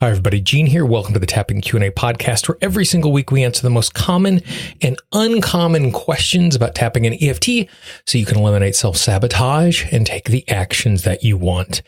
Hi, everybody. Gene here. Welcome to the Tapping Q&A podcast, where every single week we answer the most common and uncommon questions about tapping and EFT so you can eliminate self-sabotage and take the actions that you want.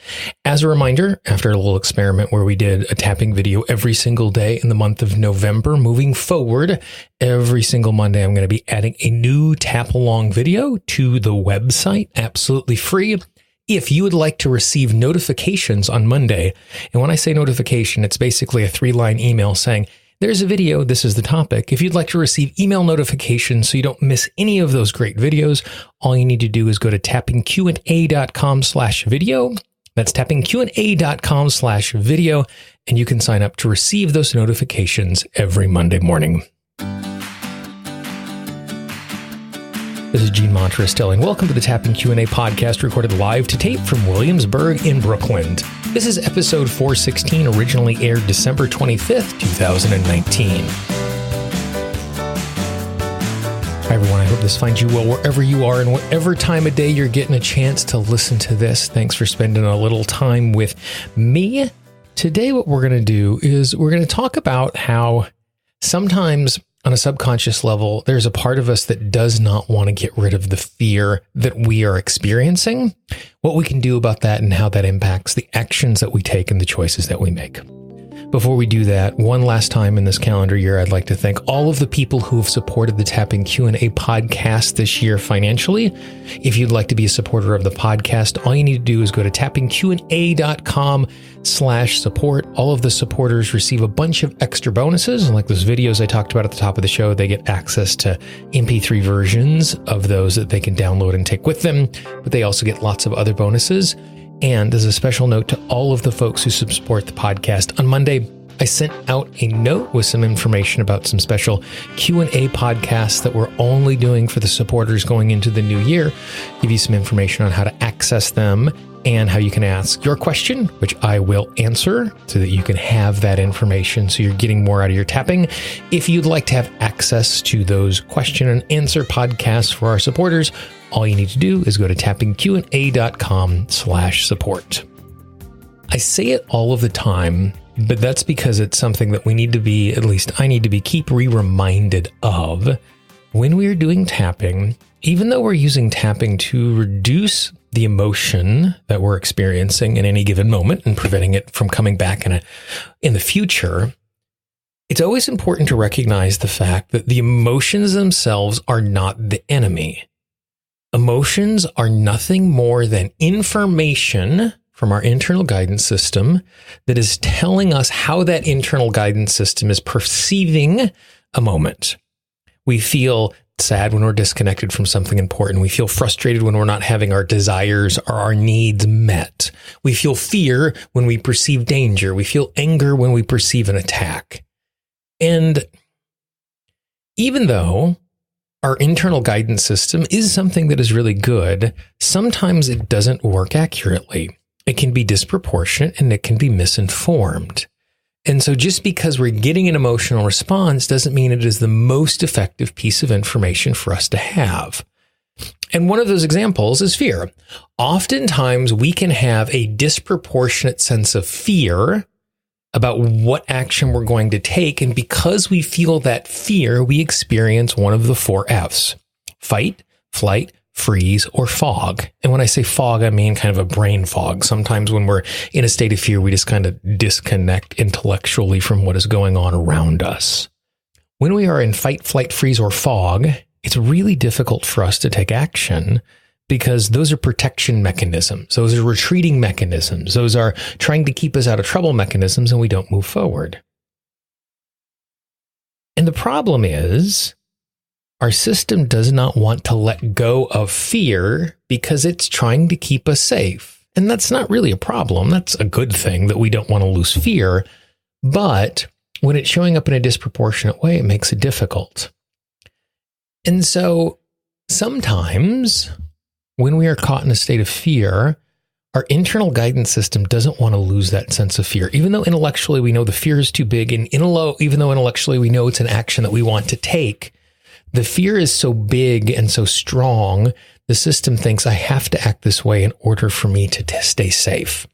As a reminder, after a little experiment where we did a tapping video every single day in the month of November, moving forward, every single Monday, I'm going to be adding a new tap-along video to the website, absolutely free. If you would like to receive notifications on Monday, and when I say notification, it's basically a 3-line email saying, there's a video, this is the topic. If you'd like to receive email notifications so you don't miss any of those great videos, all you need to do is go to tappingqa.com/video. That's tappingqa.com/video, and you can sign up to receive those notifications every Monday morning. This is Gene Montrastelling. Welcome to the Tapping Q&A podcast, recorded live to tape from Williamsburg in Brooklyn. This is episode 416, originally aired December 25th, 2019. Hi, everyone. I hope this finds you well wherever you are and whatever time of day you're getting a chance to listen to this. Thanks for spending a little time with me. Today, what we're going to do is we're going to talk about how sometimes on a subconscious level, there's a part of us that does not want to get rid of the fear that we are experiencing, what we can do about that, and how that impacts the actions that we take and the choices that we make. Before we do that, one last time in this calendar year, I'd like to thank all of the people who have supported the Tapping Q&A podcast this year financially. If you'd like to be a supporter of the podcast, all you need to do is go to tappingqa.com/support. All of the supporters receive a bunch of extra bonuses. Like those videos I talked about at the top of the show, they get access to MP3 versions of those that they can download and take with them. But they also get lots of other bonuses. And as a special note to all of the folks who support the podcast, on Monday, I sent out a note with some information about some special Q&A podcasts that we're only doing for the supporters going into the new year. Give you some information on how to access them and how you can ask your question, which I will answer so that you can have that information so you're getting more out of your tapping. If you'd like to have access to those question and answer podcasts for our supporters, all you need to do is go to tappingqa.com/support. I say it all of the time, but that's because it's something that we need to be, at least I need to be, keep reminded of when we're doing tapping. Even though we're using tapping to reduce the emotion that we're experiencing in any given moment and preventing it from coming back in the future, it's always important to recognize the fact that the emotions themselves are not the enemy. Emotions are nothing more than information from our internal guidance system that is telling us how that internal guidance system is perceiving a moment. We feel sad when we're disconnected from something important. We feel frustrated when we're not having our desires or our needs met. We feel fear when we perceive danger. We feel anger when we perceive an attack. And even though our internal guidance system is something that is really good, sometimes it doesn't work accurately. It can be disproportionate and it can be misinformed. And so just because we're getting an emotional response doesn't mean it is the most effective piece of information for us to have. And one of those examples is fear. Oftentimes we can have a disproportionate sense of fear about what action we're going to take. And because we feel that fear, we experience one of the 4 Fs: fight, flight, freeze, or fog. And when I say fog, I mean kind of a brain fog. Sometimes when we're in a state of fear, we just kind of disconnect intellectually from what is going on around us. When we are in fight, flight, freeze, or fog, it's really difficult for us to take action because those are protection mechanisms. Those are retreating mechanisms. Those are trying to keep us out of trouble mechanisms, and we don't move forward. And the problem is, our system does not want to let go of fear because it's trying to keep us safe. And that's not really a problem. That's a good thing that we don't want to lose fear. But when it's showing up in a disproportionate way, it makes it difficult. And so sometimes when we are caught in a state of fear, our internal guidance system doesn't want to lose that sense of fear. Even though intellectually we know the fear is too big, and even though intellectually we know it's an action that we want to take, the fear is so big and so strong, the system thinks I have to act this way in order for me to stay safe.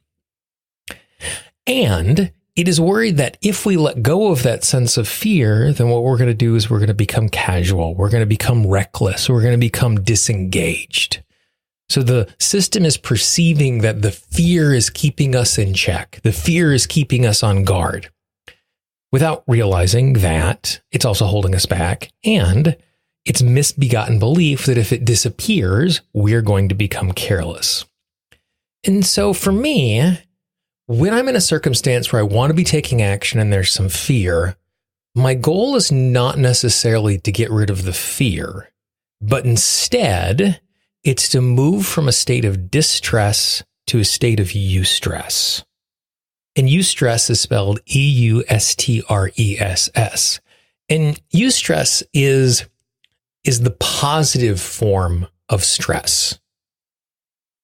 And it is worried that if we let go of that sense of fear, then what we're going to do is we're going to become casual. We're going to become reckless. We're going to become disengaged. So the system is perceiving that the fear is keeping us in check. The fear is keeping us on guard without realizing that it's also holding us back, and it's misbegotten belief that if it disappears, we're going to become careless. And so for me, when I'm in a circumstance where I want to be taking action and there's some fear, my goal is not necessarily to get rid of the fear, but instead, it's to move from a state of distress to a state of eustress. And eustress is spelled E-U-S-T-R-E-S-S. And eustress is the positive form of stress.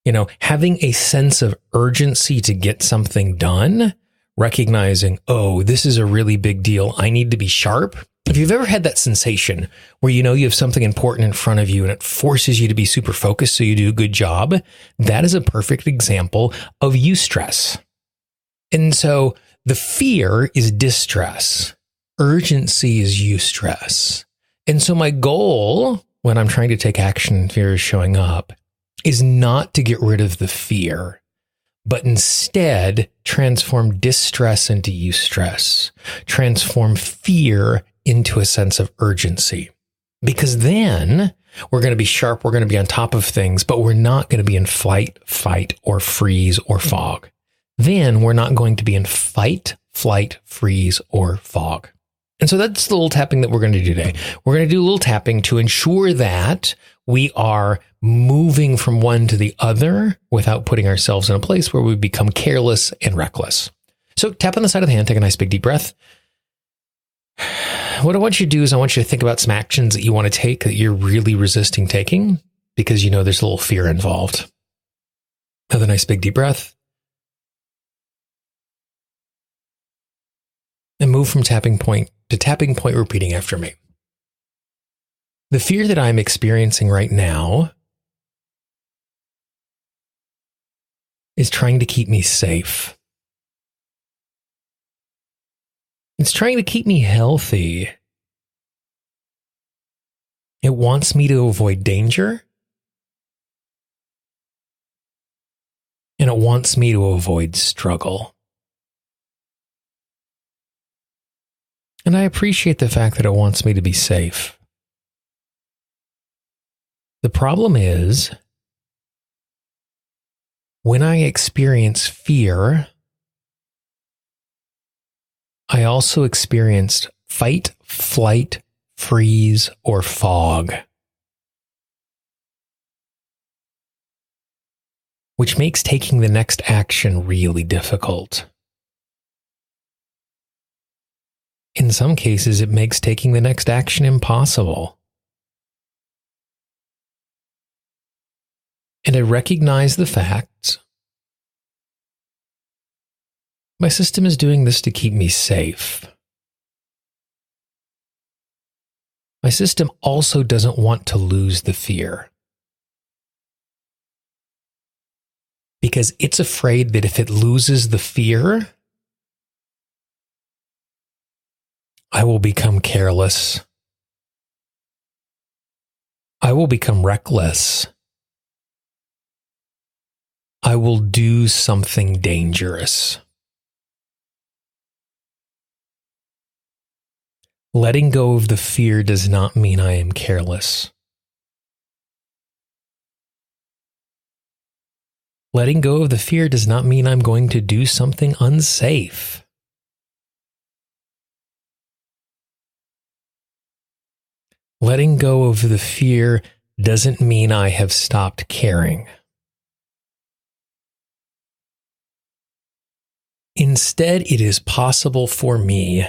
You know, having a sense of urgency to get something done, recognizing, oh, this is a really big deal. I need to be sharp. If you've ever had that sensation where you know you have something important in front of you and it forces you to be super focused so you do a good job, that is a perfect example of eustress. And so the fear is distress. Urgency is eustress. And so my goal when I'm trying to take action and fear is showing up is not to get rid of the fear, but instead transform distress into eustress, transform fear into a sense of urgency. Because then we're going to be sharp, we're going to be on top of things, but we're not going to be in flight, fight, or freeze, or fog. Then we're not going to be in fight, flight, freeze, or fog. And so that's the little tapping that we're going to do today. We're going to do a little tapping to ensure that we are moving from one to the other without putting ourselves in a place where we become careless and reckless. So tap on the side of the hand, take a nice big deep breath. What I want you to do is I want you to think about some actions that you want to take that you're really resisting taking because you know there's a little fear involved. Another nice big deep breath. And move from tapping point to tapping point, repeating after me. The fear that I'm experiencing right now is trying to keep me safe. It's trying to keep me healthy. It wants me to avoid danger. And it wants me to avoid struggle. And I appreciate the fact that it wants me to be safe. The problem is, when I experience fear, I also experienced fight, flight, freeze, or fog, which makes taking the next action really difficult. In some cases, it makes taking the next action impossible. And I recognize the fact my system is doing this to keep me safe. My system also doesn't want to lose the fear, because it's afraid that if it loses the fear, I will become careless. I will become reckless. I will do something dangerous. Letting go of the fear does not mean I am careless. Letting go of the fear does not mean I'm going to do something unsafe. Letting go of the fear doesn't mean I have stopped caring. Instead, it is possible for me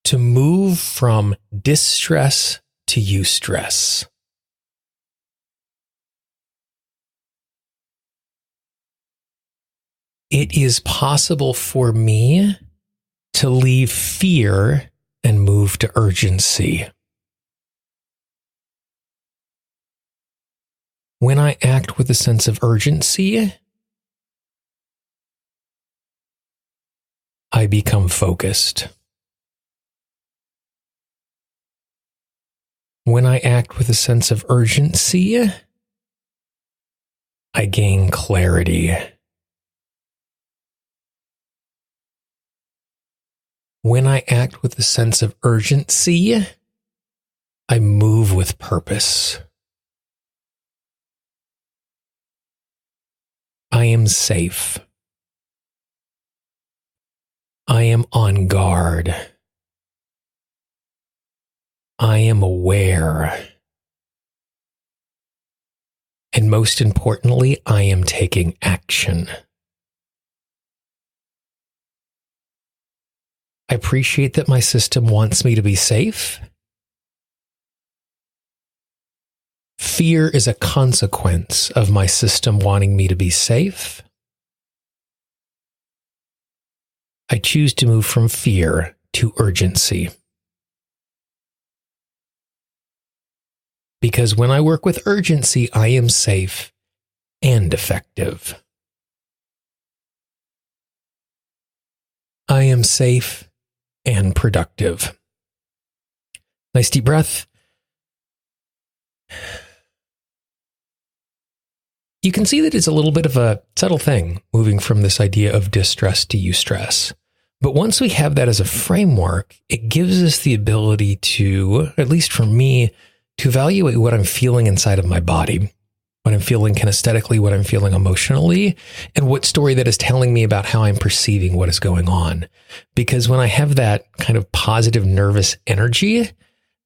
to move from distress to eustress. It is possible for me to leave fear and move to urgency. When I act with a sense of urgency, I become focused. When I act with a sense of urgency, I gain clarity. When I act with a sense of urgency, I move with purpose. I am safe. I am on guard. I am aware. And most importantly, I am taking action. I appreciate that my system wants me to be safe. Fear is a consequence of my system wanting me to be safe. I choose to move from fear to urgency. Because when I work with urgency, I am safe and effective. I am safe and productive. Nice deep breath. You can see that it's a little bit of a subtle thing, moving from this idea of distress to eustress. But once we have that as a framework, it gives us the ability to, at least for me, to evaluate what I'm feeling inside of my body, what I'm feeling kinesthetically, what I'm feeling emotionally, and what story that is telling me about how I'm perceiving what is going on. Because when I have that kind of positive nervous energy,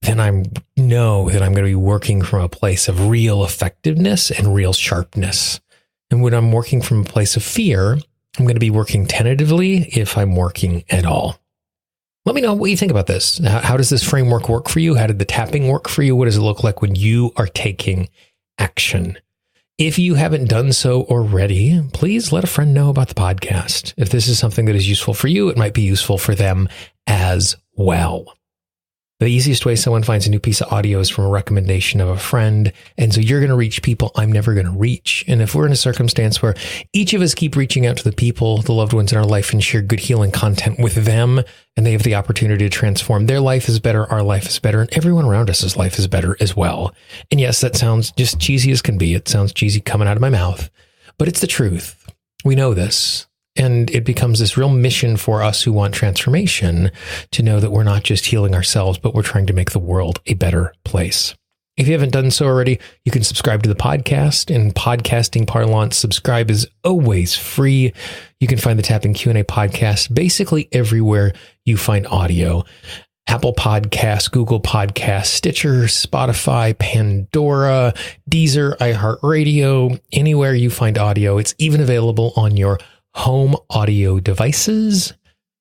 then I know that I'm going to be working from a place of real effectiveness and real sharpness. And when I'm working from a place of fear, I'm going to be working tentatively if I'm working at all. Let me know what you think about this. How does this framework work for you? How did the tapping work for you? What does it look like when you are taking action? If you haven't done so already, please let a friend know about the podcast. If this is something that is useful for you, it might be useful for them as well. The easiest way someone finds a new piece of audio is from a recommendation of a friend. And so you're going to reach people I'm never going to reach. And if we're in a circumstance where each of us keep reaching out to the people, the loved ones in our life, and share good healing content with them, and they have the opportunity to transform their life is better, our life is better, and everyone around us' life is better as well. And yes, that sounds just cheesy as can be. It sounds cheesy coming out of my mouth, but it's the truth. We know this. And it becomes this real mission for us who want transformation to know that we're not just healing ourselves, but we're trying to make the world a better place. If you haven't done so already, you can subscribe to the podcast. In podcasting parlance, subscribe is always free. You can find the Tapping Q&A podcast basically everywhere you find audio. Apple Podcasts, Google Podcasts, Stitcher, Spotify, Pandora, Deezer, iHeartRadio, anywhere you find audio. It's even available on your home audio devices.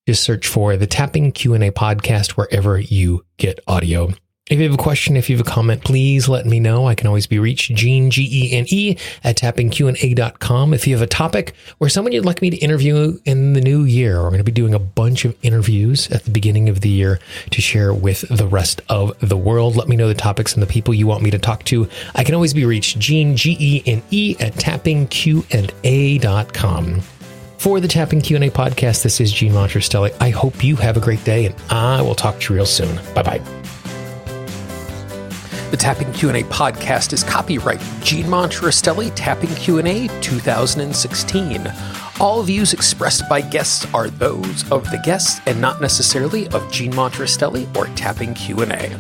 Just search for the Tapping Q&A podcast wherever you get audio. If you have a question, if you have a comment, please let me know. I can always be reached, Gene, Gene, at tappingqa.com. If you have a topic or someone you'd like me to interview in the new year, we're going to be doing a bunch of interviews at the beginning of the year to share with the rest of the world. Let me know the topics and the people you want me to talk to. I can always be reached, Gene, Gene, at tappingqa.com. For the Tapping Q&A podcast, this is Gene Montrestelli. I hope you have a great day, and I will talk to you real soon. Bye-bye. The Tapping Q&A podcast is copyright Gene Montrestelli, Tapping Q&A 2016. All views expressed by guests are those of the guests and not necessarily of Gene Montrestelli or Tapping Q&A.